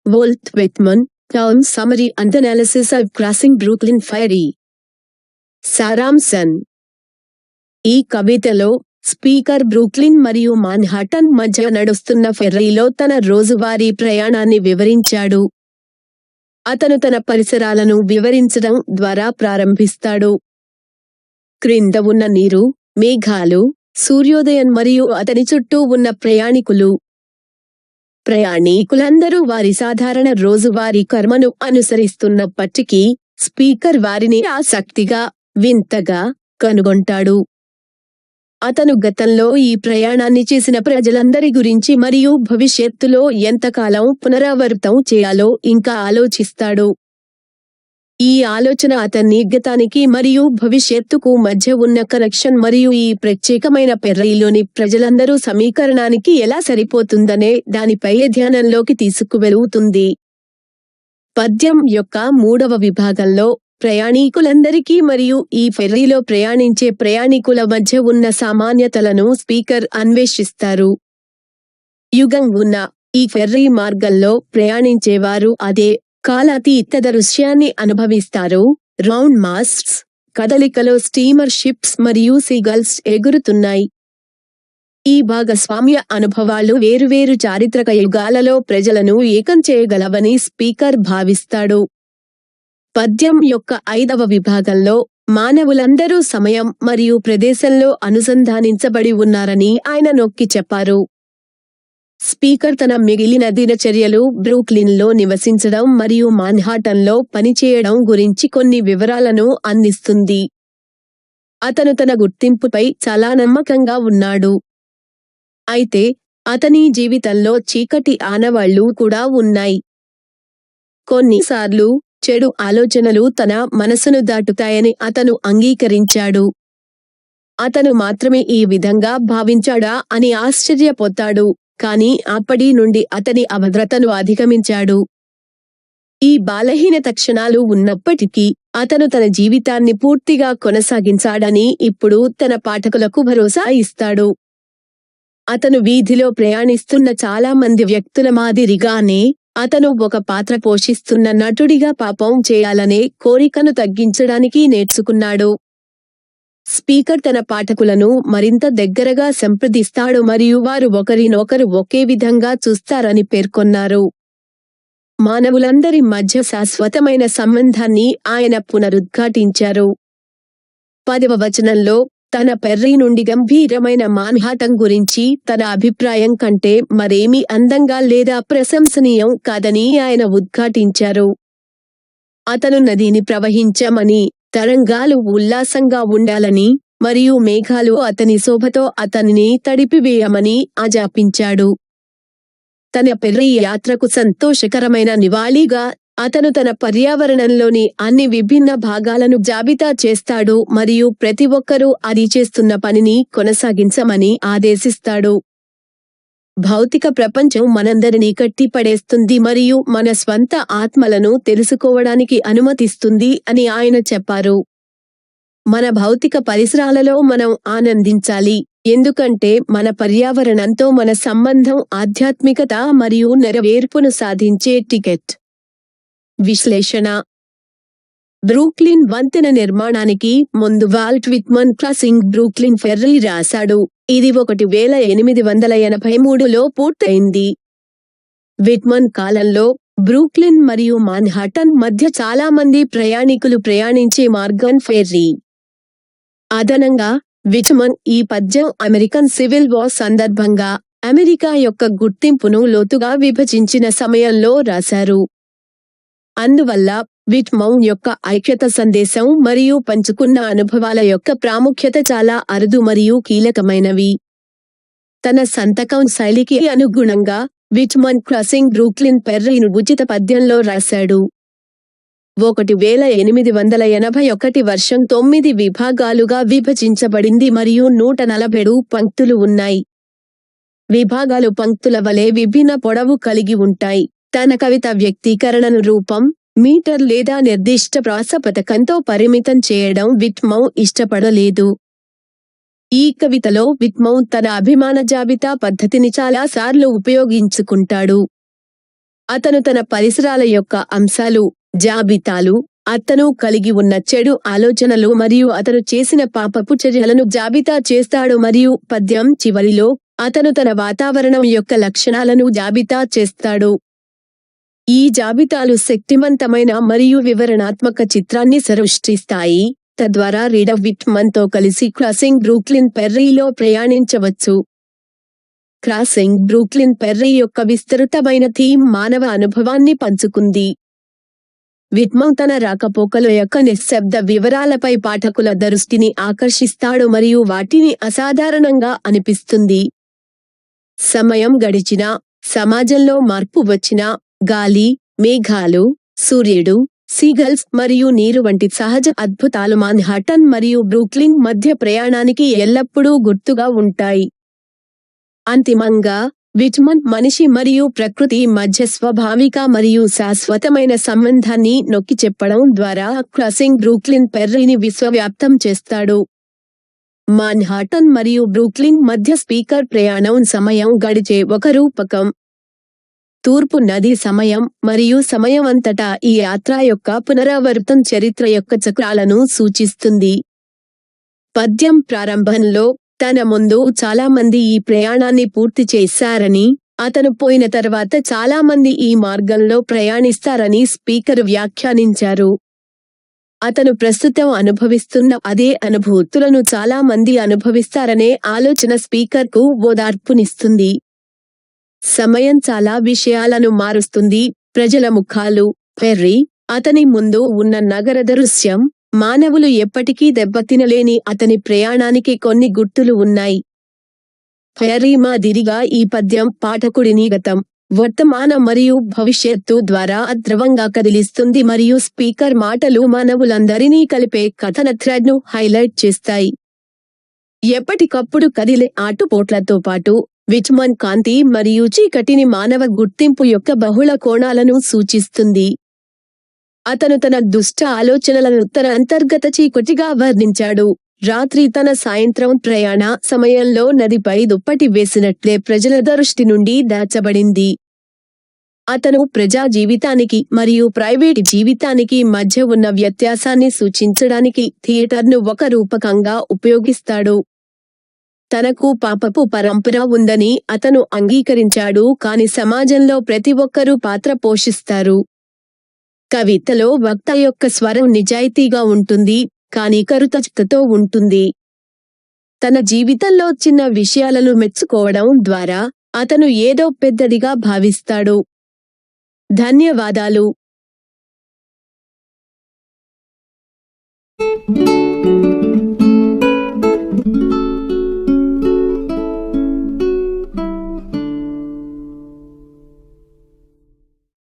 Walt Whitman, Town Summary and Analysis of Crossing Brooklyn Ferry. సారాంశం. ఈ కవితలో speaker Brooklyn మరియు మాన్హాటన్ మధ్య నడుస్తున్న ఫెర్రీలో తన రోజువారీ ప్రయాణాన్ని వివరించాడు. అతను తన పరిసరాలను వివరించడం ద్వారా ప్రారంభిస్తాడు. క్రింద ఉన్న నీరు, మేఘాలు, సూర్యోదయం మరియు అతని చుట్టూ ఉన్న ప్రయాణికులందరూ వారి సాధారణ రోజువారీ కర్మను అనుసరిస్తున్నప్పటికీ స్పీకర్ వారిని ఆసక్తిగా, వింతగా కనుగొంటాడు. అతను గతంలో ఈ ప్రయాణాన్ని చేసిన ప్రజలందరి గురించి మరియు భవిష్యత్తులో ఎంతకాలం పునరావృతం చేయాలో ఇంకా ఆలోచిస్తాడు. ఈ ఆలోచన అతన్ని గతానికి మరియు భవిష్యత్తుకు మధ్య ఉన్న కనెక్షన్ మరియు ఈ ప్రత్యేకమైన ఫెర్రీలోని ప్రజలందరూ సమీకరణానికి ఎలా సరిపోతుందనే దానిపై ధ్యానంలోకి తీసుకువెళుతుంది. పద్యం యొక్క 3వ విభాగంలో ప్రయాణికులందరికీ మరియు ఈ ఫెర్రీలో ప్రయాణించే ప్రయాణికుల మధ్య ఉన్న సామాన్యతలను స్పీకర్ అన్వేషిస్తారు. యుగం ఉన్న ఈ ఫెర్రీ మార్గంలో ప్రయాణించేవారు అదే కాలాతీత దృశ్యాన్ని అనుభవిస్తారు. రౌండ్ మాస్ట్స్ కదలికలో స్టీమర్ షిప్స్ మరియు సీగల్స్ ఎగురుతున్నాయి. ఈ భాగస్వామ్య అనుభవాలు వేరువేరు చారిత్రక యుగాలలో ప్రజలను ఏకం చేయగలవని స్పీకర్ భావిస్తాడు. పద్యం యొక్క 5వ విభాగంలో మానవులందరూ సమయం మరియు ప్రదేశంలో అనుసంధానించబడి ఉన్నారని ఆయన నొక్కి చెప్పారు. స్పీకర్ తన మిగిలిన దినచర్యలు, బ్రూక్లిన్లో నివసించడం మరియు మాన్హాటన్లో పనిచేయడం గురించి కొన్ని వివరాలను అందిస్తుంది. అతను తన గుర్తింపుపై చాలా నమ్మకంగా ఉన్నాడు. అయితే అతని జీవితంలో చీకటి ఆనవాళ్లు కూడా ఉన్నాయి. కొన్నిసార్లు చెడు ఆలోచనలు తన మనసును దాటుతాయని అతను అంగీకరించాడు. అతను మాత్రమే ఈ విధంగా భావించాడా అని ఆశ్చర్యపోతాడు, కానీ అప్పటి నుండి అతని అభద్రతను అధిగమించాడు. ఈ బలహీనత క్షణాలు ఉన్నప్పటికీ అతను తన జీవితాన్ని పూర్తిగా కొనసాగించాడని ఇప్పుడు తన పాఠకులకు భరోసా ఇస్తాడు. అతను వీధిలో ప్రయాణిస్తున్న చాలా మంది వ్యక్తుల మాదిరిగానే అతను ఒక పాత్ర పోషిస్తున్న నటుడిగా పాపం చేయాలనే కోరికను తగ్గించడానికి నేర్చుకున్నాడు. స్పీకర్ తన పాఠకులను మరింత దగ్గరగా సంప్రదిస్తాడు మరియు వారు ఒకరినొకరు ఒకే విధంగా చూస్తారని పేర్కొన్నారు. మానవులందరి మధ్య శాశ్వతమైన సంబంధాన్ని ఆయన పునరుద్ఘాటించారు. 10వ వచనంలో తన ఫెర్రీ నుండి గంభీరమైన మాన్హాటన్ గురించి తన అభిప్రాయం కంటే మరేమీ అందంగా లేదా ప్రశంసనీయం కాదని ఆయన ఉద్ఘాటించారు. అతను నదిని ప్రవహించమని, తరంగాలు ఉల్లాసంగా ఉండాలని మరియు మేఘాలు అతని శోభతో అతనిని తడిపివేయమని ఆజ్ఞాపించాడు. తన ఫెర్రీ యాత్రకు సంతోషకరమైన నివాళిగా అతను తన పర్యావరణంలోని అన్ని విభిన్న భాగాలను జాబితా చేస్తాడు మరియు ప్రతి ఒక్కరూ అది చేస్తున్న పనిని కొనసాగించమని ఆదేశిస్తాడు. భౌతిక ప్రపంచం మనందరినీ కట్టిపడేస్తుంది మరియు మన స్వంత ఆత్మలను తెలుసుకోవడానికి అనుమతిస్తుంది అని ఆయన చెప్పారు. మన భౌతిక పరిసరాలలో మనం ఆనందించాలి, ఎందుకంటే మన పర్యావరణంతో మన సంబంధం ఆధ్యాత్మికత మరియు నెరవేర్పును సాధించే టికెట్. విశ్లేషణ. బ్రూక్లిన్ వంతెన నిర్మాణానికి ముందు Walt Whitman crossing Brooklyn ferry రాశాడు. ఇది 1883లో పూర్తయింది. విట్మన్ కాలంలో బ్రూక్లిన్ మరియు మాన్హాటన్ మధ్య చాలా మంది ప్రయాణికులు ప్రయాణించే మార్గం ఫెర్రీ. అదనంగా విట్మన్ ఈ పద్యం అమెరికన్ సివిల్ వార్ సందర్భంగా అమెరికా యొక్క గుర్తింపును లోతుగా విభజించిన సమయంలో రాశారు. అందువల్ల విట్మన్ యొక్క ఐక్యత సందేశం మరియు పంచుకున్న అనుభవాల యొక్క ప్రాముఖ్యత చాలా అరుదు మరియు కీలకమైనవి. తన సంతకం శైలికి అనుగుణంగా విట్మన్ క్రాసింగ్ బ్రూక్లిన్ ఫెర్రీను ఉచిత పద్యంలో రాశాడు. 1881 వర్షం 9 విభాగాలుగా విభజించబడింది మరియు 147 పంక్తులు ఉన్నాయి. విభాగాలు పంక్తుల వలె విభిన్న పొడవు కలిగి ఉంటాయి. తన కవిత వ్యక్తీకరణను రూపం, మీటర్ లేదా నిర్దిష్ట ప్రాసపథకంతో పరిమితం చేయడం విట్మన్ ఇష్టపడలేదు. ఈ కవితలో విట్మన్ తన అభిమాన జాబితా పద్ధతిని చాలాసార్లు ఉపయోగించుకుంటాడు. అతను తన పరిసరాల యొక్క అంశాలు, జాబితాలు, అతను కలిగి ఉన్న చెడు ఆలోచనలు మరియు అతను చేసిన పాపపు చర్యలను జాబితా చేస్తాడు మరియు పద్యం చివరిలో అతను తన వాతావరణం యొక్క లక్షణాలను జాబితా చేస్తాడు. ఈ జాబితాలు శక్తివంతమైన మరియు వివరణాత్మక చిత్రాన్ని సృష్టిస్తాయి, తద్వారా రీడర్ విట్మన్తో కలిసి క్రాసింగ్ బ్రూక్లిన్ ఫెర్రీలో ప్రయాణించవచ్చు. క్రాసింగ్ బ్రూక్లిన్ ఫెర్రీ యొక్క విస్తృతమైన థీమ్ మానవ అనుభవాన్ని పంచుకుంది. విట్మన్ తన రాకపోకల యొక్క నిశ్శబ్ద వివరాలపై పాఠకుల దృష్టిని ఆకర్షిస్తాడు మరియు వాటిని అసాధారణంగా అనిపిస్తుంది. సమయం గడిచినా, సమాజంలో మార్పు వచ్చినా, గాలి, మేఘాలు, సూర్యుడు, సీగల్స్ మరియు నీరు వంటి సహజ అద్భుతాలు మాన్హాటన్ మరియు బ్రూక్లిన్ మధ్య ప్రయాణానికి ఎల్లప్పుడూ గుర్తుగా ఉంటాయి. అంతిమంగా, విట్మన్ మనిషి మరియు ప్రకృతి మధ్య స్వాభావిక మరియు శాశ్వతమైన సంబంధాన్ని నొక్కి చెప్పడం ద్వారా క్రాసింగ్ బ్రూక్లిన్ ఫెర్రీని విశ్వవ్యాప్తం చేస్తాడు. మాన్హాటన్ మరియు బ్రూక్లిన్ మధ్య స్పీకర్ ప్రయాణం సమయం గడిచే ఒక రూపకం. తూర్పు నది సమయం మరియు సమయం అంతటా ఈ యాత్ర యొక్క పునరావృతం చరిత్ర యొక్క చక్రాలను సూచిస్తుంది. పద్యం ప్రారంభంలో తన ముందు చాలా మంది ఈ ప్రయాణాన్ని పూర్తి చేశారని, అతను పోయిన తర్వాత చాలా మంది ఈ మార్గంలో ప్రయాణిస్తారని స్పీకర్ వ్యాఖ్యానించారు. అతను ప్రస్తుతం అనుభవిస్తున్న అదే అనుభూతులను చాలా మంది అనుభవిస్తారనే ఆలోచన స్పీకర్కు ఓదార్పునిస్తుంది. సమయం చాలా విషయాలను మారుస్తుంది. ప్రజల ముఖాలు, ఫెర్రీ, అతని ముందు ఉన్న నగర దృశ్యం, మానవులు ఎప్పటికీ దెబ్బతినలేని అతని ప్రయాణానికి కొన్ని గుర్తులు ఉన్నాయి. ఫెర్రీ మాదిరిగా ఈ పద్యం పాఠకుడిని గతం, వర్తమానం మరియు భవిష్యత్తు ద్వారా ద్రవంగా కదిలిస్తుంది మరియు స్పీకర్ మాటలు మానవులందరినీ కలిపే కథన థ్రెడ్ను హైలైట్ చేస్తాయి. ఎప్పటికప్పుడు కదిలే ఆటుపోట్లతో పాటు విట్మన్ కాంతి మరియు చీకటిని మానవ గుర్తింపు యొక్క బహుళ కోణాలను సూచిస్తుంది. అతను తన దుష్ట ఆలోచనలను తన అంతర్గత చీకటిగా వర్ణించాడు. రాత్రి తన సాయంత్రం ప్రయాణ సమయంలో నదిపై దుప్పటి వేసినట్లే ప్రజల దృష్టి నుండి దాచబడింది. అతను ప్రజా జీవితానికి మరియు ప్రైవేట్ జీవితానికి మధ్య ఉన్న వ్యత్యాసాన్ని సూచించడానికి థియేటర్ను ఒక రూపకంగా ఉపయోగిస్తాడు. తనకు పాపపు పరంపర ఉందని అతను అంగీకరించాడు, కాని సమాజంలో ప్రతి ఒక్కరూ పాత్ర పోషిస్తారు. కవితలో వక్త యొక్క స్వరం నిజాయితీగా ఉంటుంది, కాని కరుతతో ఉంటుంది. తన జీవితంలో చిన్న విషయాలను మెచ్చుకోవడం ద్వారా అతను ఏదో పెద్దదిగా భావిస్తాడు. ధన్యవాదాలు.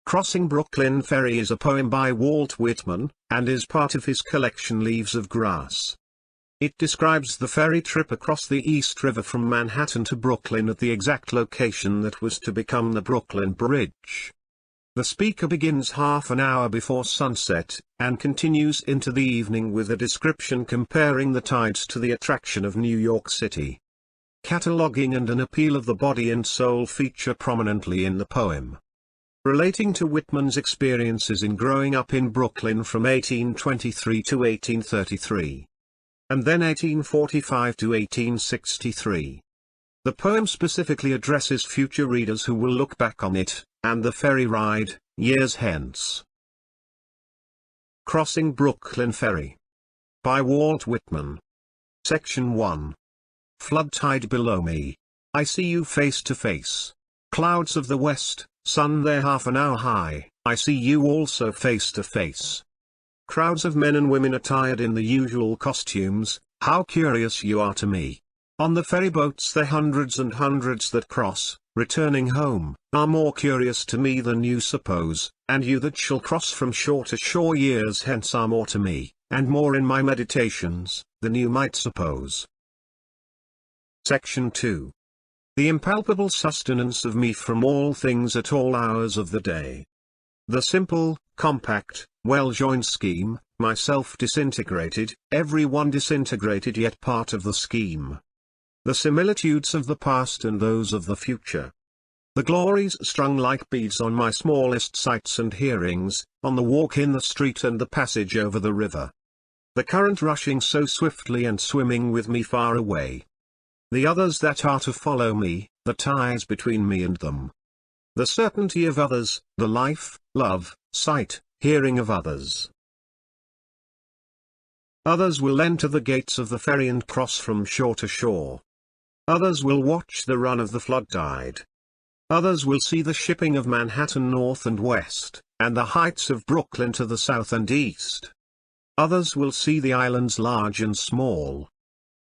Crossing Brooklyn Ferry is a poem by Walt Whitman, and is part of his collection Leaves of Grass. It describes the ferry trip across the East River from Manhattan to Brooklyn at the exact location that was to become the Brooklyn Bridge. The speaker begins half an hour before sunset, and continues into the evening with a description comparing the tides to the attraction of New York City. Cataloguing and an appeal of the body and soul feature prominently in the poem. Relating to Whitman's experiences in growing up in Brooklyn from 1823 to 1833. And then 1845 to 1863. The poem specifically addresses future readers who will look back on it, and the ferry ride, years hence. Crossing Brooklyn Ferry. By Walt Whitman. Section 1. Flood tide below me. I see you face to face. Clouds of the west, sun there half an hour high, I see you also face to face. Crowds of men and women attired in the usual costumes, how curious you are to me. On the ferry boats the hundreds and hundreds that cross, returning home, are more curious to me than you suppose, and you that shall cross from shore to shore years hence are more to me, and more in my meditations, than you might suppose. Section 2. The impalpable sustenance of me from all things at all hours of the day. The simple, compact, well-joined scheme, myself disintegrated, every one disintegrated yet part of the scheme. The similitudes of the past and those of the future. The glories strung like beads on my smallest sights and hearings, on the walk in the street and the passage over the river. The current rushing so swiftly and swimming with me far away. The others that are to follow me, the ties between me and them. The certainty of others, the life, love, sight, hearing of others. Others will enter the gates of the ferry and cross from shore to shore. Others will watch the run of the flood tide. Others will see the shipping of Manhattan north and west, and the heights of Brooklyn to the south and east. Others will see the islands large and small.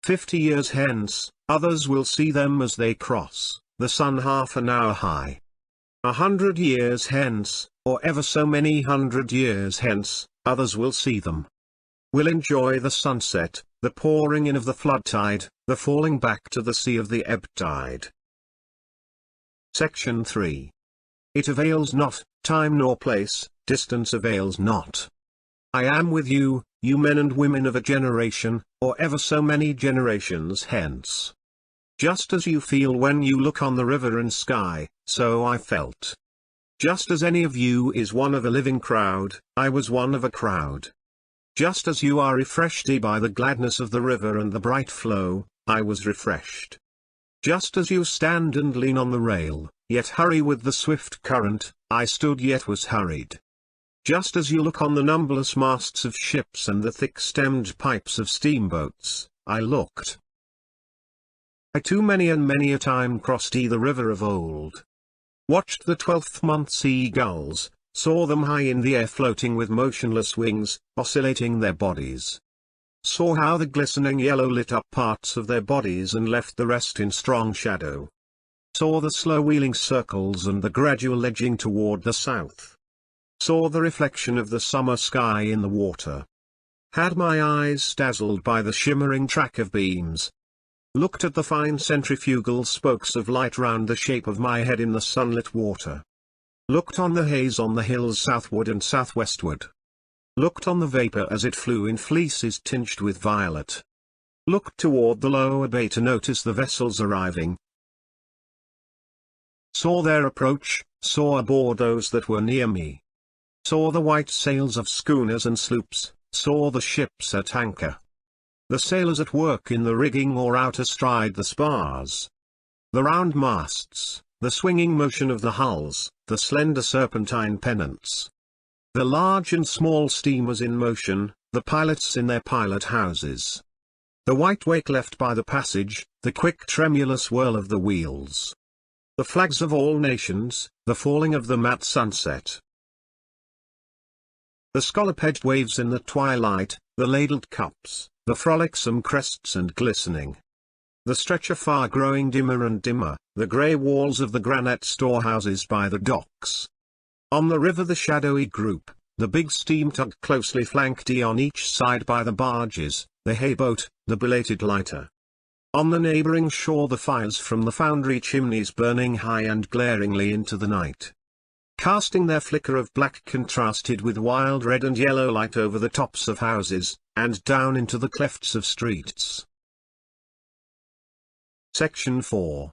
50 years hence, others will see them as they cross, the sun half an hour high. 100 years hence, or ever so many 100 years hence, others will see them. Will enjoy the sunset, the pouring in of the flood tide, the falling back to the sea of the ebb tide. Section 3. It avails not, time nor place, distance avails not. I am with you, you men and women of a generation, or ever so many generations hence. Just as you feel when you look on the river and sky, so I felt. Just as any of you is one of a living crowd, I was one of a crowd. Just as you are refreshed by the gladness of the river and the bright flow, I was refreshed. Just as you stand and lean on the rail, yet hurry with the swift current, I stood yet was hurried. Just as you look on the numberless masts of ships and the thick-stemmed pipes of steamboats, I looked. I too many and many a time crossed the river of old. Watched the 12th month sea-gulls, saw them high in the air floating with motionless wings, oscillating their bodies. Saw how the glistening yellow lit up parts of their bodies and left the rest in strong shadow. Saw the slow wheeling circles and the gradual edging toward the south. Saw the reflection of the summer sky in the water. Had my eyes dazzled by the shimmering track of beams. Looked at the fine centrifugal spokes of light round the shape of my head in the sunlit water. Looked on the haze on the hills southward and southwestward. Looked on the vapor as it flew in fleeces tinged with violet. Looked toward the lower bay to notice the vessels arriving. Saw their approach, saw aboard those that were near me. Saw the white sails of schooners and sloops, saw the ships at anchor. The sailors at work in the rigging or out astride the spars. The round masts, the swinging motion of the hulls, the slender serpentine pennants. The large and small steamers in motion, the pilots in their pilot houses. The white wake left by the passage, the quick tremulous whirl of the wheels. The flags of all nations, the falling of the matte sunset. The scallop-edged waves in the twilight, the ladled cups, the frolicsome crests and glistening. The stretch afar growing dimmer and dimmer, the grey walls of the granite storehouses by the docks. On the river the shadowy group, the big steam tug closely flanked on each side by the barges, the hayboat, the belated lighter. On the neighbouring shore the fires from the foundry chimneys burning high and glaringly into the night. Casting their flicker of black contrasted with wild red and yellow light over the tops of houses, and down into the clefts of streets. Section 4.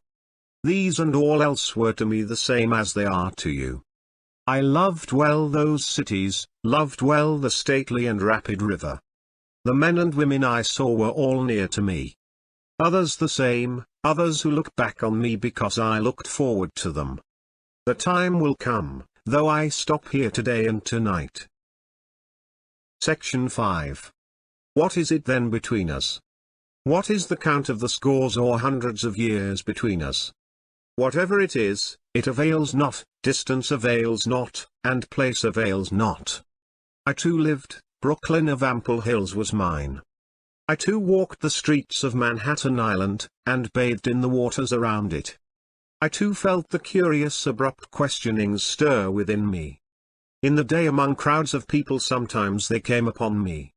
These and all else were to me the same as they are to you. I loved well those cities, loved well the stately and rapid river. The men and women I saw were all near to me. Others the same, others who look back on me because I looked forward to them. The time will come, though I stop here today and tonight. Section 5. What is it then between us? What is the count of the scores or hundreds of years between us? Whatever it is, it avails not, distance avails not, and place avails not. I too lived, Brooklyn of ample hills was mine. I too walked the streets of Manhattan Island, and bathed in the waters around it. I too felt the curious abrupt questionings stir within me. In the day among crowds of people sometimes they came upon me.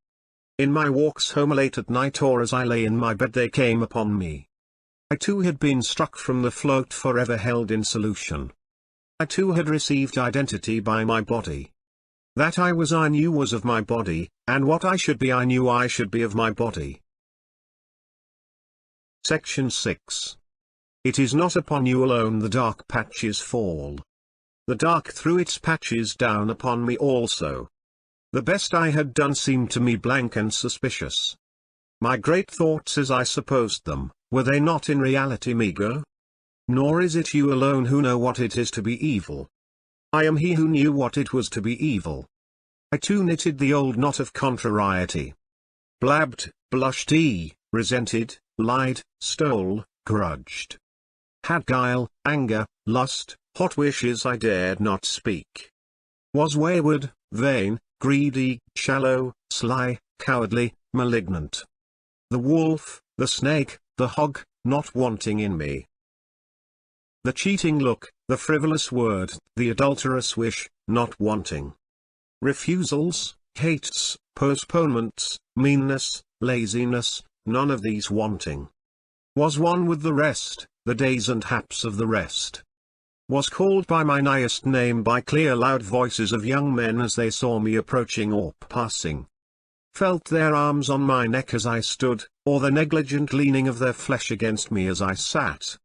In my walks home late at night or as I lay in my bed they came upon me. I too had been struck from the float forever held in solution. I too had received identity by my body. That I was I knew was of my body, and what I should be I knew I should be of my body. Section 6. It is not upon you alone the dark patches fall. The dark threw its patches down upon me also. The best I had done seemed to me blank and suspicious. My great thoughts as I supposed them, were they not in reality meagre? Nor is it you alone who know what it is to be evil. I am he who knew what it was to be evil. I too knitted the old knot of contrariety. Blabbed, blushed, resented, lied, stole, grudged. Had guile, anger, lust, hot wishes I dared not speak. Was wayward, vain, greedy, shallow, sly, cowardly, malignant. The wolf, the snake, the hog, not wanting in me. The cheating look, the frivolous word, the adulterous wish, not wanting. Refusals, hates, postponements, meanness, laziness, none of these wanting. Was one with the rest, the days and haps of the rest. Was called by my nighest name by clear loud voices of young men as they saw me approaching or passing. Felt their arms on my neck as I stood, or the negligent leaning of their flesh against me as I sat.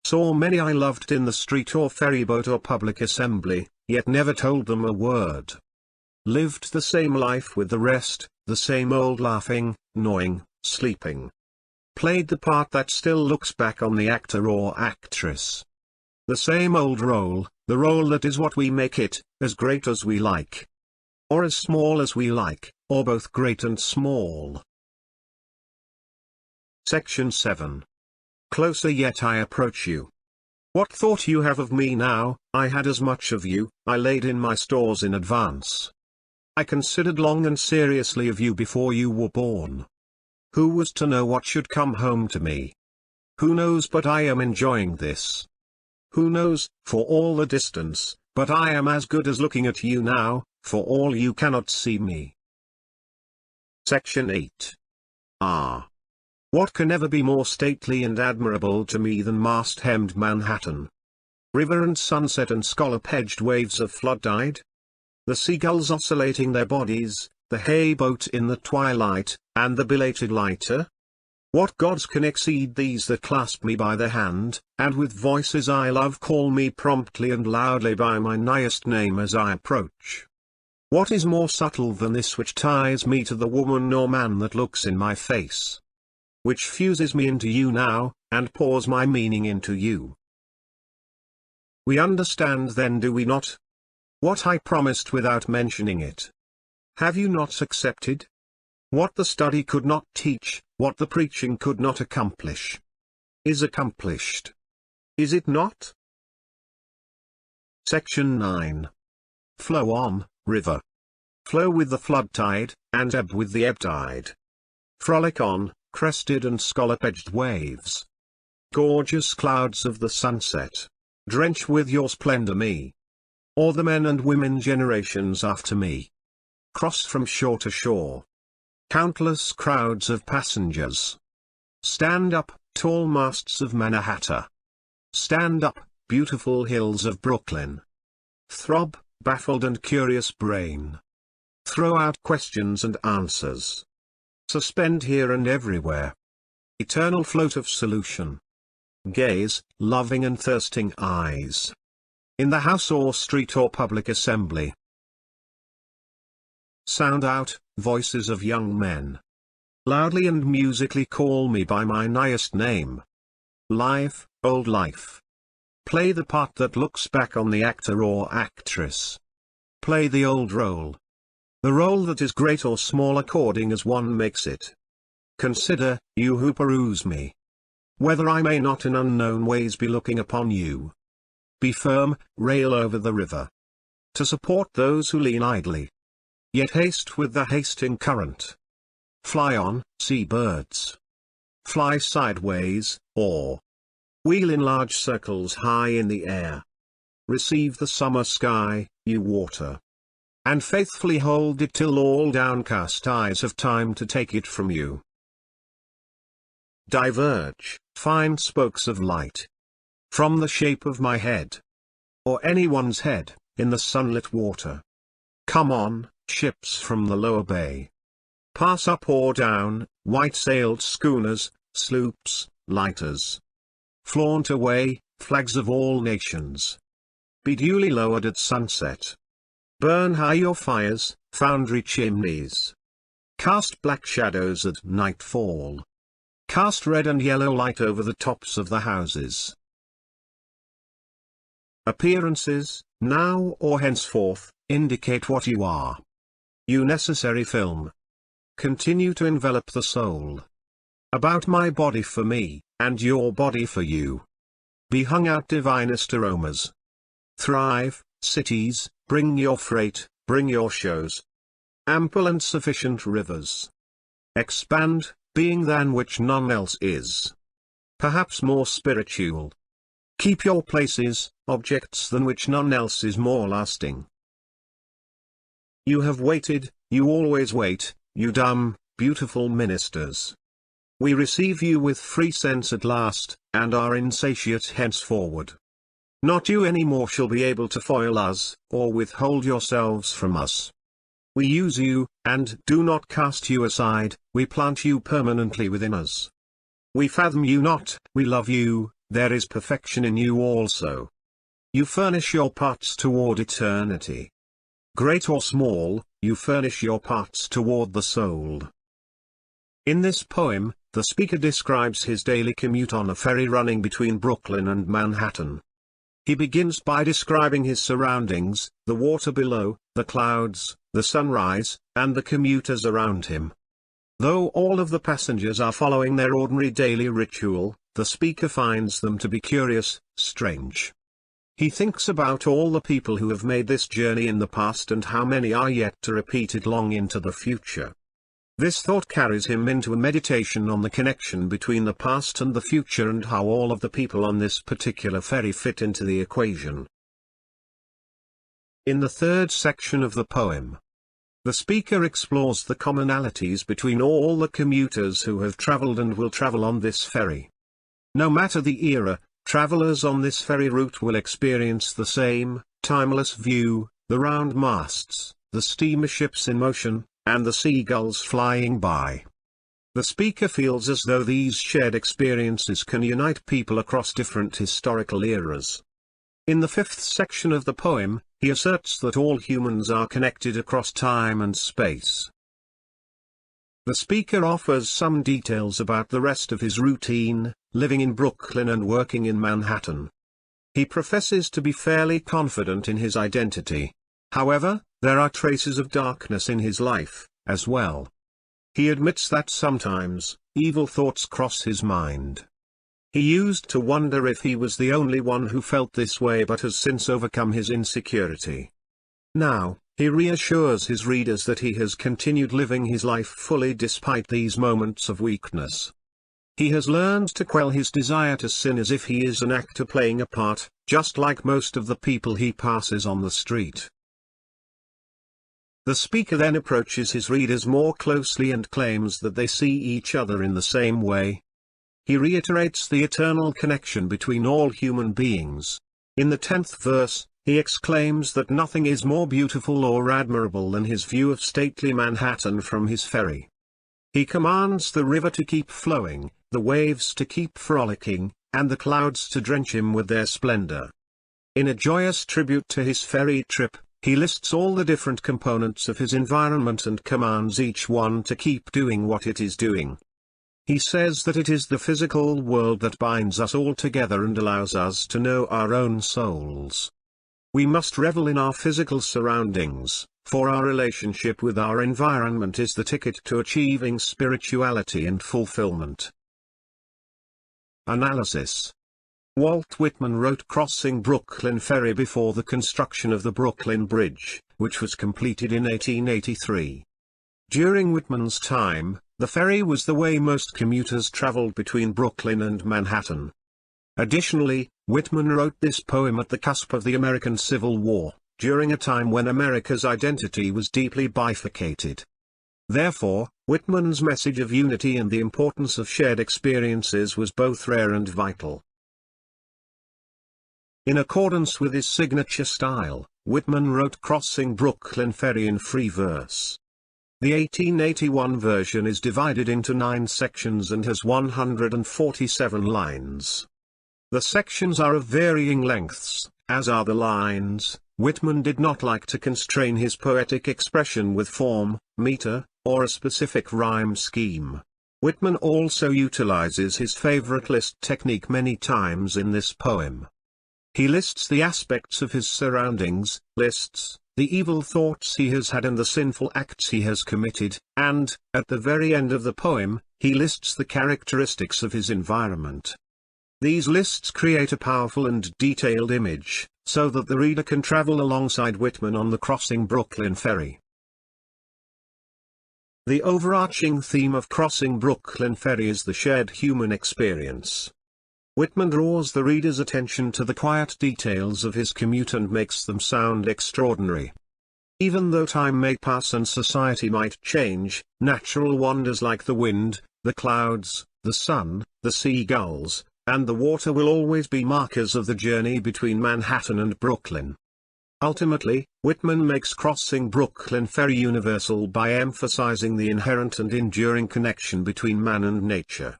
Saw many I loved in the street or ferryboat or public assembly, yet never told them a word. Lived the same life with the rest, the same old laughing, gnawing, sleeping. Played the part that still looks back on the actor or actress. The same old role, the role that is what we make it, as great as we like. Or as small as we like, or both great and small. Section 7. Closer yet I approach you. What thought you have of me now? I had as much of you, I laid in my stores in advance. I considered long and seriously of you before you were born. Who was to know what should come home to me? Who knows but I am enjoying this? Who knows, for all the distance, but I am as good as looking at you now, for all you cannot see me. Section 8. What can ever be more stately and admirable to me than mast-hemmed Manhattan? River and sunset and scallop-edged waves of flood tide? The seagulls oscillating their bodies, the hay-boat in the twilight, and the belated lighter? What gods can exceed these that clasp me by the hand, and with voices I love call me promptly and loudly by my nighest name as I approach? What is more subtle than this which ties me to the woman or man that looks in my face? Which fuses me into you now, and pours my meaning into you? We understand then, do we not? What I promised without mentioning it. Have you not accepted? What the study could not teach, what the preaching could not accomplish, is accomplished. Is it not? Section 9. Flow on, river. Flow with the flood tide, and ebb with the ebb tide. Frolic on, crested and scallop-edged waves. Gorgeous clouds of the sunset, drench with your splendor me. Or the men and women generations after me. Cross from shore to shore. Countless crowds of passengers. Stand up, tall masts of Manhattan. Stand up, beautiful hills of Brooklyn. Throb, baffled and curious brain. Throw out questions and answers. Suspend here and everywhere. Eternal float of solution. Gaze, loving and thirsting eyes. In the house or street or public assembly. Sound out, voices of young men. Loudly and musically call me by my nighest name. Life, old life. Play the part that looks back on the actor or actress. Play the old role. The role that is great or small according as one makes it. Consider, you who peruse me, whether I may not in unknown ways be looking upon you. Be firm, rail over the river. To support those who lean idly. Yet haste with the hasting current. Fly on, sea birds. Fly sideways, or wheel in large circles high in the air. Receive the summer sky, you water. And faithfully hold it till all downcast eyes have time to take it from you. Diverge, fine spokes of light. From the shape of my head. Or anyone's head, in the sunlit water. Come on, ships from the lower bay. Pass up or down, white-sailed schooners, sloops, lighters. flaunt away, flags of all nations. Be duly lowered at sunset. Burn high your fires, foundry chimneys. Cast black shadows at nightfall. Cast red and yellow light over the tops of the houses. Appearances, now or henceforth, indicate what you are. You necessary film. Continue to envelop the soul. About my body for me, and your body for you. Be hung out divinest aromas. Thrive, cities, bring your freight, bring your shows. Ample and sufficient rivers. Expand, being than which none else is. Perhaps more spiritual. Keep your places, objects than which none else is more lasting. You have waited, you always wait, you dumb, beautiful ministers. We receive you with free sense at last, and are insatiate henceforward. Not you any more shall be able to foil us, or withhold yourselves from us. We use you, and do not cast you aside, we plant you permanently within us. We fathom you not, we love you, there is perfection in you also. You furnish your parts toward eternity. Great or small, you furnish your parts toward the soul. In this poem, the speaker describes his daily commute on a ferry running between Brooklyn and Manhattan. He begins by describing his surroundings, the water below, the clouds, the sunrise, and the commuters around him. Though all of the passengers are following their ordinary daily ritual, the speaker finds them to be curious, strange. He thinks about all the people who have made this journey in the past and how many are yet to repeat it long into the future. This thought carries him into a meditation on the connection between the past and the future and how all of the people on this particular ferry fit into the equation. In the third section of the poem, the speaker explores the commonalities between all the commuters who have traveled and will travel on this ferry. No matter the era, travelers on this ferry route will experience the same, timeless view, the round masts, the steamer ships in motion, and the seagulls flying by. The speaker feels as though these shared experiences can unite people across different historical eras. In the fifth section of the poem, he asserts that all humans are connected across time and space. The speaker offers some details about the rest of his routine, living in Brooklyn and working in Manhattan. He professes to be fairly confident in his identity. However, there are traces of darkness in his life, as well. He admits that sometimes, evil thoughts cross his mind. He used to wonder if he was the only one who felt this way but has since overcome his insecurity. Now, he reassures his readers that he has continued living his life fully despite these moments of weakness. He has learned to quell his desire to sin as if he is an actor playing a part, just like most of the people he passes on the street. The speaker then approaches his readers more closely and claims that they see each other in the same way. He reiterates the eternal connection between all human beings. In the 10th verse, he exclaims that nothing is more beautiful or admirable than his view of stately Manhattan from his ferry. He commands the river to keep flowing, the waves to keep frolicking, and the clouds to drench him with their splendor. In a joyous tribute to his ferry trip, he lists all the different components of his environment and commands each one to keep doing what it is doing. He says that it is the physical world that binds us all together and allows us to know our own souls. We must revel in our physical surroundings, for our relationship with our environment is the ticket to achieving spirituality and fulfillment. Analysis. Walt Whitman wrote Crossing Brooklyn Ferry before the construction of the Brooklyn Bridge, which was completed in 1883. During Whitman's time, the ferry was the way most commuters traveled between Brooklyn and Manhattan. Additionally, Whitman wrote this poem at the cusp of the American Civil War, during a time when America's identity was deeply bifurcated. Therefore, Whitman's message of unity and the importance of shared experiences was both rare and vital. In accordance with his signature style, Whitman wrote Crossing Brooklyn Ferry in free verse. The 1881 version is divided into 9 sections and has 147 lines. The sections are of varying lengths, as are the lines. Whitman did not like to constrain his poetic expression with form, meter, or a specific rhyme scheme. Whitman also utilizes his favorite list technique many times in this poem. He lists the aspects of his surroundings, lists the evil thoughts he has had and the sinful acts he has committed, and, at the very end of the poem, he lists the characteristics of his environment. These lists create a powerful and detailed image, so that the reader can travel alongside Whitman on the crossing Brooklyn Ferry. The overarching theme of Crossing Brooklyn Ferry is the shared human experience. Whitman draws the reader's attention to the quiet details of his commute and makes them sound extraordinary. Even though time may pass and society might change, natural wonders like the wind, the clouds, the sun, the seagulls, and the water will always be markers of the journey between Manhattan and Brooklyn. Ultimately, Whitman makes Crossing Brooklyn Ferry universal by emphasizing the inherent and enduring connection between man and nature.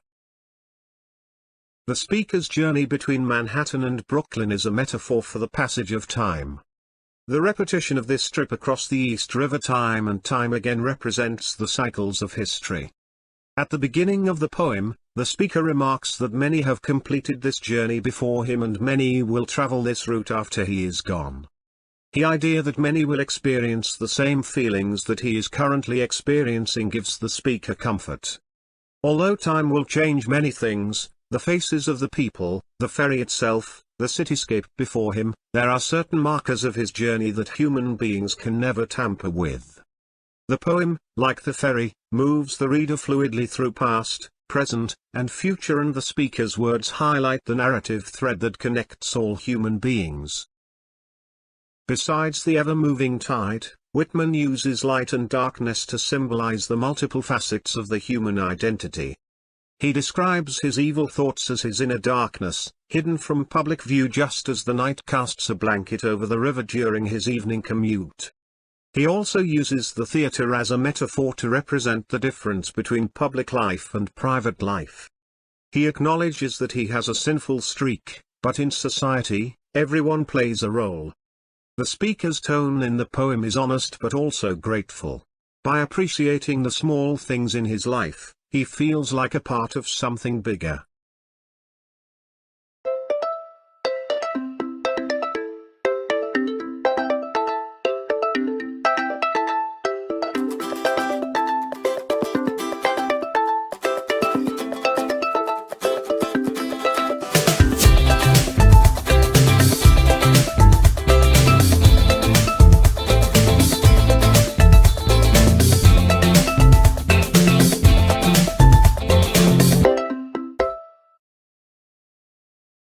The speaker's journey between Manhattan and Brooklyn is a metaphor for the passage of time. The repetition of this trip across the East River time and time again represents the cycles of history. At the beginning of the poem, the speaker remarks that many have completed this journey before him and many will travel this route after he is gone. The idea that many will experience the same feelings that he is currently experiencing gives the speaker comfort. Although time will change many things, the faces of the people, the ferry itself, the cityscape before him, there are certain markers of his journey that human beings can never tamper with. The poem, like the ferry, moves the reader fluidly through past, present, and future, and the speaker's words highlight the narrative thread that connects all human beings. Besides the ever-moving tide, Whitman uses light and darkness to symbolize the multiple facets of the human identity. He describes his evil thoughts as his inner darkness, hidden from public view just as the night casts a blanket over the river during his evening commute. He also uses the theater as a metaphor to represent the difference between public life and private life. He acknowledges that he has a sinful streak, but in society, everyone plays a role. The speaker's tone in the poem is honest but also grateful. By appreciating the small things in his life, he feels like a part of something bigger.